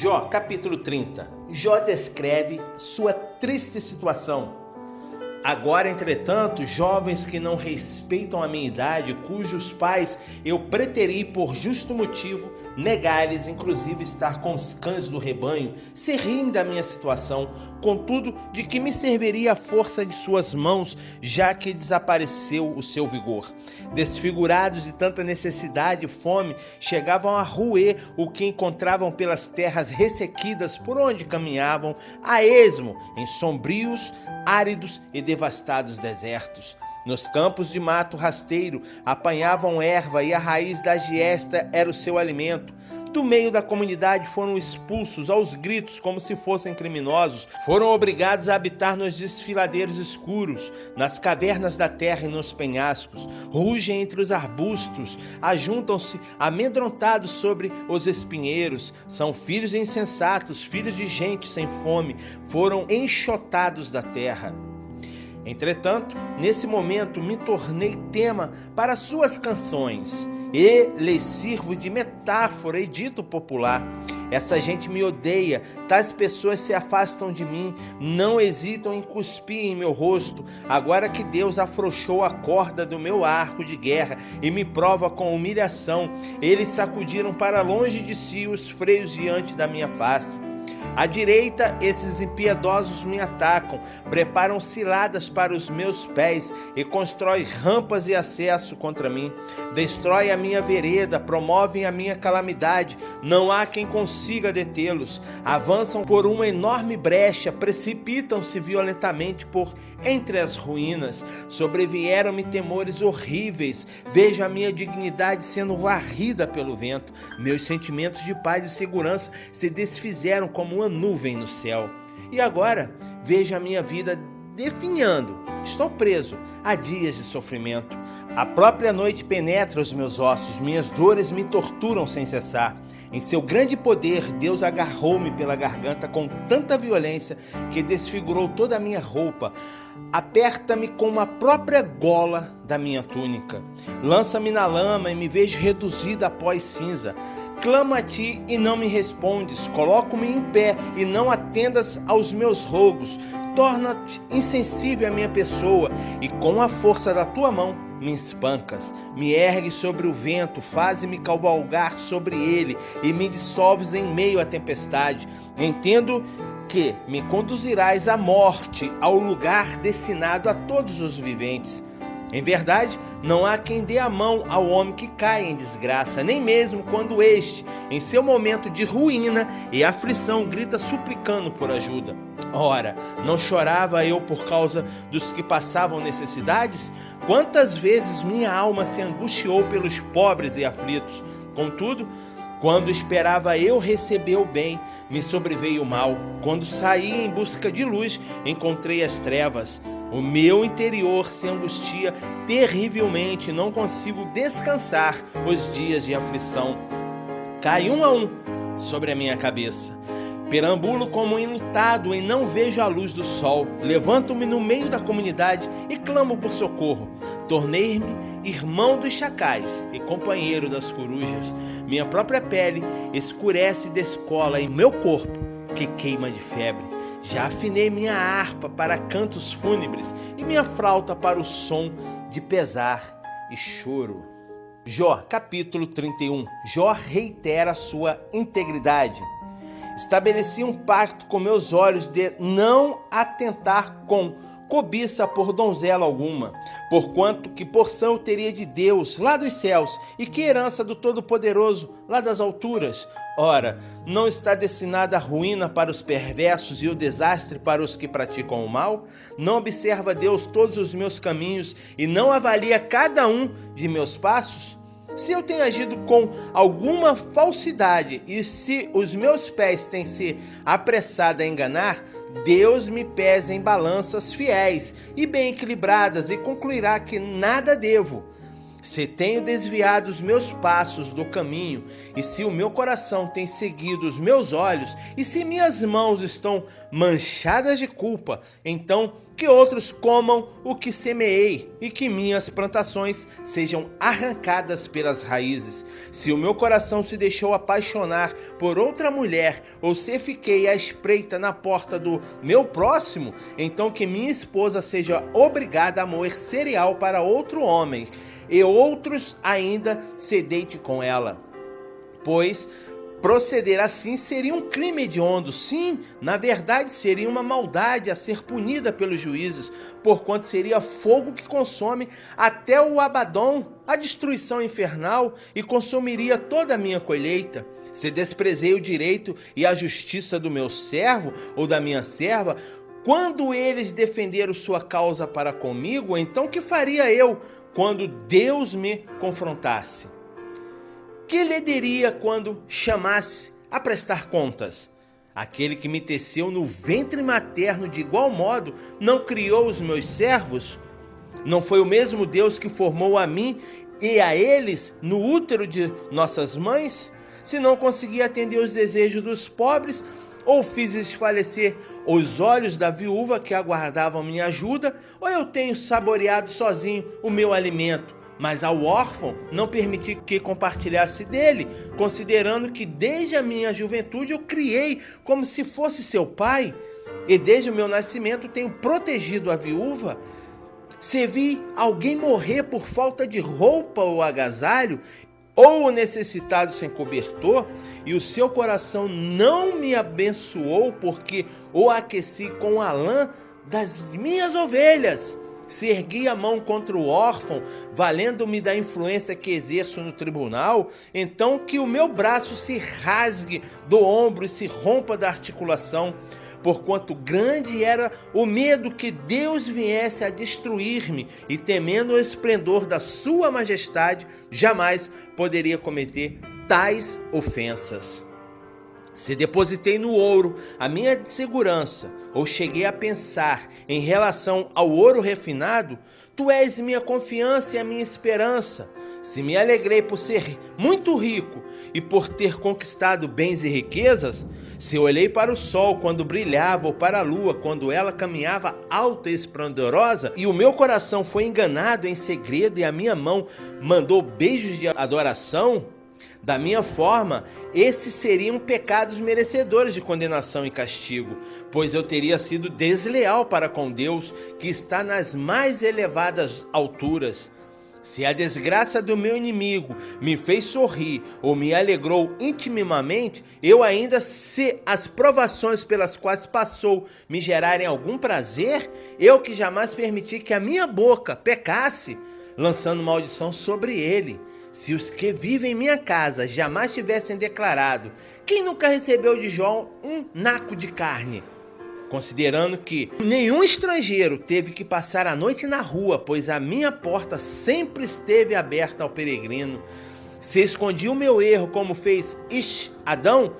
Jó, capítulo 30. Jó descreve sua triste situação. Agora, entretanto, jovens que não respeitam a minha idade, cujos pais eu preteri por justo motivo negar-lhes, inclusive estar com os cães do rebanho, se riem da minha situação, contudo, de que me serviria a força de suas mãos, já que desapareceu o seu vigor. Desfigurados de tanta necessidade e fome, chegavam a roer o que encontravam pelas terras ressequidas por onde caminhavam, a esmo, em sombrios, áridos e devastados desertos. Nos campos de mato rasteiro apanhavam erva e a raiz da giesta era o seu alimento. Do meio da comunidade foram expulsos aos gritos como se fossem criminosos. Foram obrigados a habitar nos desfiladeiros escuros, nas cavernas da terra e nos penhascos. Rugem entre os arbustos, ajuntam-se amedrontados sobre os espinheiros. São filhos insensatos, filhos de gente sem fome. Foram enxotados da terra. Entretanto, nesse momento me tornei tema para suas canções e lhes sirvo de metáfora e dito popular. Essa gente me odeia, tais pessoas se afastam de mim, não hesitam em cuspir em meu rosto, agora que Deus afrouxou a corda do meu arco de guerra e me prova com humilhação. Eles sacudiram para longe de si os freios diante da minha face. À direita, esses impiedosos me atacam, preparam ciladas para os meus pés e constroem rampas e acesso contra mim. Destrói a minha vereda, promovem a minha calamidade, não há quem consiga detê-los. Avançam por uma enorme brecha, precipitam-se violentamente por entre as ruínas. Sobrevieram-me temores horríveis, vejo a minha dignidade sendo varrida pelo vento. Meus sentimentos de paz e segurança se desfizeram como uma nuvem no céu. E agora vejo a minha vida definhando. Estou preso a dias de sofrimento. A própria noite penetra os meus ossos, minhas dores me torturam sem cessar. Em seu grande poder, Deus agarrou-me pela garganta com tanta violência que desfigurou toda a minha roupa. Aperta-me com a própria gola da minha túnica. Lança-me na lama e me vejo reduzido a pó e cinza. Clamo a ti e não me respondes, coloco-me em pé e não atendas aos meus rogos. Torna-te insensível à minha pessoa e com a força da tua mão me espancas. Me ergues sobre o vento, faze-me cavalgar sobre ele e me dissolves em meio à tempestade. Entendo que me conduzirás à morte, ao lugar destinado a todos os viventes. Em verdade, não há quem dê a mão ao homem que cai em desgraça, nem mesmo quando este, em seu momento de ruína e aflição, grita suplicando por ajuda. Ora, não chorava eu por causa dos que passavam necessidades? Quantas vezes minha alma se angustiou pelos pobres e aflitos? Contudo, quando esperava eu receber o bem, me sobreveio o mal. Quando saí em busca de luz, encontrei as trevas. O meu interior se angustia terrivelmente, não consigo descansar os dias de aflição. Cai um a um sobre a minha cabeça. Perambulo como enlutado e não vejo a luz do sol. Levanto-me no meio da comunidade e clamo por socorro. Tornei-me irmão dos chacais e companheiro das corujas. Minha própria pele escurece e descola em meu corpo que queima de febre. Já afinei minha harpa para cantos fúnebres e minha flauta para o som de pesar e choro. Jó, capítulo 31. Jó reitera sua integridade. Estabeleci um pacto com meus olhos de não atentar com cobiça por donzela alguma, porquanto que porção eu teria de Deus lá dos céus e que herança do Todo-Poderoso lá das alturas. Ora, não está destinada a ruína para os perversos e o desastre para os que praticam o mal? Não observa Deus todos os meus caminhos e não avalia cada um de meus passos? Se eu tenho agido com alguma falsidade e se os meus pés têm se apressado a enganar, Deus me pesa em balanças fiéis e bem equilibradas e concluirá que nada devo. Se tenho desviado os meus passos do caminho, e se o meu coração tem seguido os meus olhos, e se minhas mãos estão manchadas de culpa, então que outros comam o que semeei, e que minhas plantações sejam arrancadas pelas raízes. Se o meu coração se deixou apaixonar por outra mulher, ou se fiquei à espreita na porta do meu próximo, então que minha esposa seja obrigada a moer cereal para outro homem, e outros ainda se deite com ela. Pois proceder assim seria um crime hediondo. Sim, na verdade seria uma maldade a ser punida pelos juízes, porquanto seria fogo que consome até o Abadom, a destruição infernal, e consumiria toda a minha colheita. Se desprezei o direito e a justiça do meu servo ou da minha serva, quando eles defenderam sua causa para comigo, então que faria eu quando Deus me confrontasse? Que lhe diria quando chamasse a prestar contas? Aquele que me teceu no ventre materno de igual modo não criou os meus servos? Não foi o mesmo Deus que formou a mim e a eles no útero de nossas mães? Se não consegui atender os desejos dos pobres, ou fiz desfalecer os olhos da viúva que aguardavam minha ajuda, ou eu tenho saboreado sozinho o meu alimento, mas ao órfão não permiti que compartilhasse dele, considerando que desde a minha juventude eu criei como se fosse seu pai, e desde o meu nascimento tenho protegido a viúva. Se vi alguém morrer por falta de roupa ou agasalho, ou o necessitado sem cobertor, e o seu coração não me abençoou, porque o aqueci com a lã das minhas ovelhas. Se ergui a mão contra o órfão, valendo-me da influência que exerço no tribunal, então que o meu braço se rasgue do ombro e se rompa da articulação, porquanto grande era o medo que Deus viesse a destruir-me, e temendo o esplendor da sua majestade, jamais poderia cometer tais ofensas. Se depositei no ouro a minha segurança, ou cheguei a pensar em relação ao ouro refinado, tu és minha confiança e a minha esperança. Se me alegrei por ser muito rico e por ter conquistado bens e riquezas, se olhei para o sol quando brilhava ou para a lua quando ela caminhava alta e esplendorosa, e o meu coração foi enganado em segredo e a minha mão mandou beijos de adoração, da minha forma, esses seriam pecados merecedores de condenação e castigo, pois eu teria sido desleal para com Deus, que está nas mais elevadas alturas. Se a desgraça do meu inimigo me fez sorrir ou me alegrou intimamente, eu ainda, se as provações pelas quais passou me gerarem algum prazer, eu que jamais permiti que a minha boca pecasse, lançando maldição sobre ele. Se os que vivem em minha casa jamais tivessem declarado: quem nunca recebeu de Jó um naco de carne? Considerando que nenhum estrangeiro teve que passar a noite na rua, pois a minha porta sempre esteve aberta ao peregrino. Se escondi o meu erro, como fez Adão,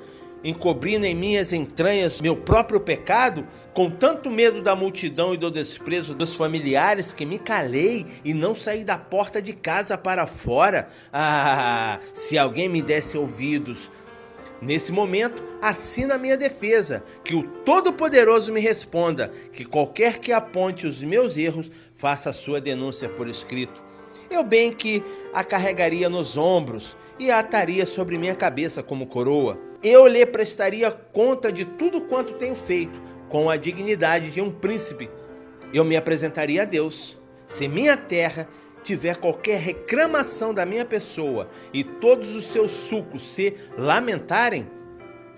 encobrindo em minhas entranhas meu próprio pecado, com tanto medo da multidão e do desprezo dos familiares, que me calei e não saí da porta de casa para fora. Se alguém me desse ouvidos! Nesse momento, assina a minha defesa, que o Todo-Poderoso me responda, que qualquer que aponte os meus erros, faça a sua denúncia por escrito. Eu bem que a carregaria nos ombros e a ataria sobre minha cabeça como coroa. Eu lhe prestaria conta de tudo quanto tenho feito, com a dignidade de um príncipe. Eu me apresentaria a Deus. Se minha terra tiver qualquer reclamação da minha pessoa e todos os seus sucos se lamentarem,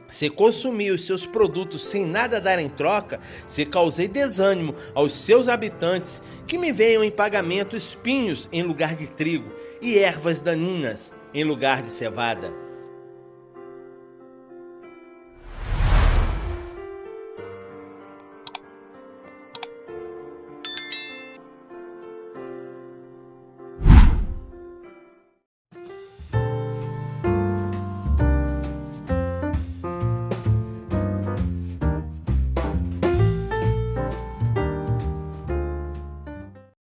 se consumir os seus produtos sem nada dar em troca, se causei desânimo aos seus habitantes, que me venham em pagamento espinhos em lugar de trigo e ervas daninhas em lugar de cevada.